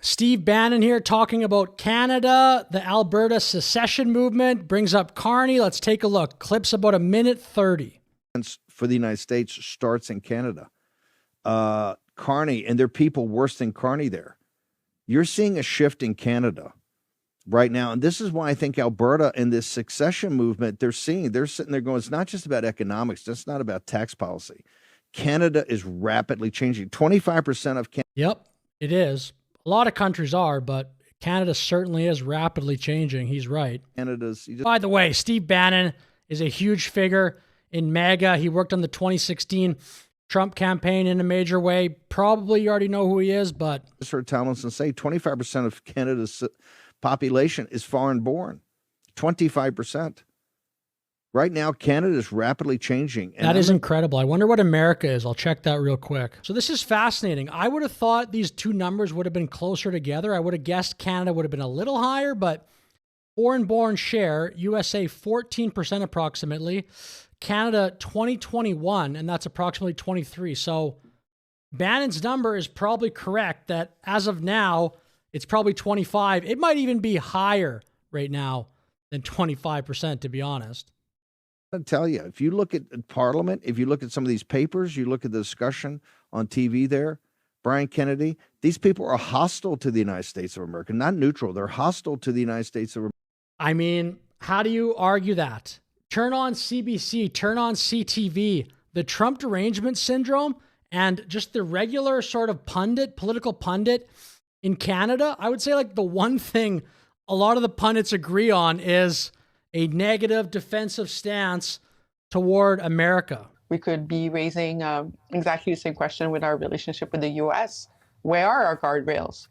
Steve Bannon here talking about Canada, the Alberta secession movement, brings up Carney. Let's take a look. Clip's about 1:30. For the United States starts in Canada. Carney, and there are people worse than Carney there. You're seeing a shift in Canada right now. And this is why I think Alberta and this secession movement, they're sitting there going, it's not just about economics. It's not about tax policy. Canada is rapidly changing. 25% of Canada. Yep, it is. A lot of countries are, but Canada certainly is rapidly changing. He's right. By the way, Steve Bannon is a huge figure in MAGA. He worked on the 2016 Trump campaign in a major way. Probably you already know who he is, but... I just heard Tomlinson say 25% of Canada's population is foreign born. 25%. Right now, Canada is rapidly changing. And that is incredible. I wonder what America is. I'll check that real quick. So this is fascinating. I would have thought these two numbers would have been closer together. I would have guessed Canada would have been a little higher, but foreign-born share, USA 14% approximately, Canada 2021, and that's approximately 23. So Bannon's number is probably correct that as of now, it's probably 25. It might even be higher right now than 25%, to be honest. I'll tell you, if you look at Parliament, if you look at some of these papers, you look at the discussion on TV there, Brian Kennedy, these people are hostile to the United States of America, not neutral. They're hostile to the United States of America. I mean, how do you argue that? Turn on CBC, turn on CTV, the Trump derangement syndrome, and just the regular sort of political pundit in Canada. I would say like the one thing a lot of the pundits agree on is a negative defensive stance toward America. We could be raising exactly the same question with our relationship with the U.S. Where are our guardrails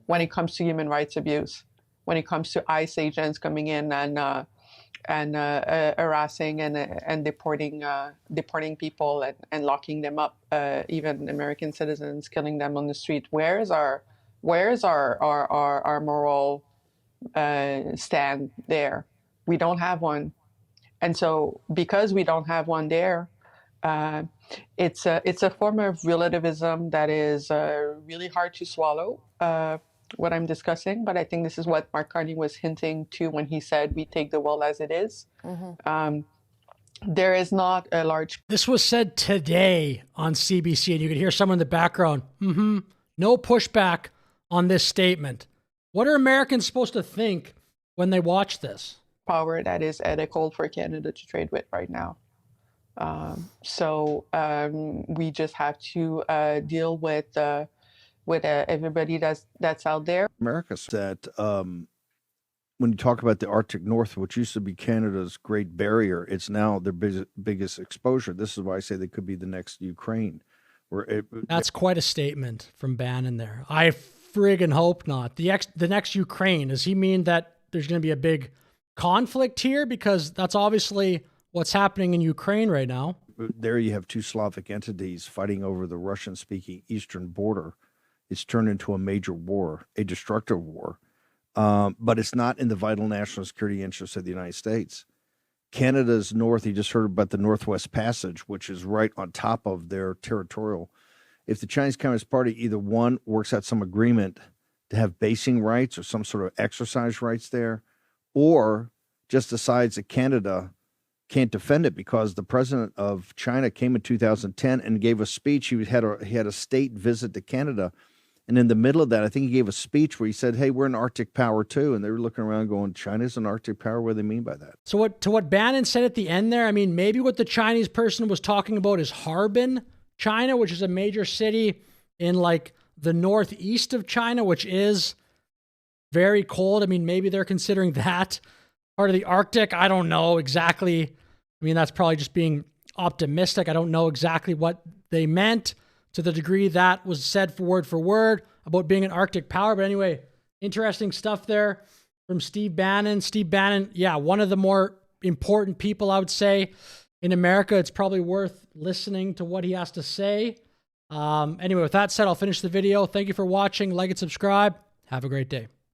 when it comes to human rights abuse? When it comes to ICE agents coming in and harassing and deporting people and locking them up, even American citizens, killing them on the street. Where's our moral stand there? We don't have one, and so because we don't have one there, it's a form of relativism that is really hard to swallow. What I'm discussing, but I think this is what Mark Carney was hinting to when he said we take the world as it is. Mm-hmm. There is not a large... This was said today on CBC, and you could hear someone in the background, no pushback on this statement. What are Americans supposed to think when they watch this? Power that is ethical for Canada to trade with right now. So we just have to deal with everybody that's out there. America said when you talk about the Arctic North, which used to be Canada's Great Barrier, it's now their biggest exposure. This is why I say they could be the next Ukraine. That's quite a statement from Bannon there. I friggin' hope not. The next Ukraine, does he mean that there's going to be a big conflict here? Because that's obviously what's happening in Ukraine right now. There you have two Slavic entities fighting over the Russian-speaking eastern border. It's turned into a major war, a destructive war, but it's not in the vital national security interests of the United States. Canada's north, you just heard about the Northwest Passage, which is right on top of their territorial. If the Chinese Communist Party either one works out some agreement to have basing rights or some sort of exercise rights there, or just decides that Canada can't defend it because the president of China came in 2010 and gave a speech. He had a state visit to Canada. And in the middle of that, I think he gave a speech where he said, hey, we're an Arctic power too. And they were looking around going, China's an Arctic power? What do they mean by that? So what Bannon said at the end there, I mean, maybe what the Chinese person was talking about is Harbin, China, which is a major city in like the northeast of China, which is very cold. I mean, maybe they're considering that part of the Arctic. I don't know exactly. I mean, that's probably just being optimistic. I don't know exactly what they meant to the degree that was said for word about being an Arctic power. But anyway, interesting stuff there from Steve Bannon. Steve Bannon, yeah, one of the more important people, I would say, in America. It's probably worth listening to what he has to say. Anyway, with that said, I'll finish the video. Thank you for watching. Like and subscribe. Have a great day.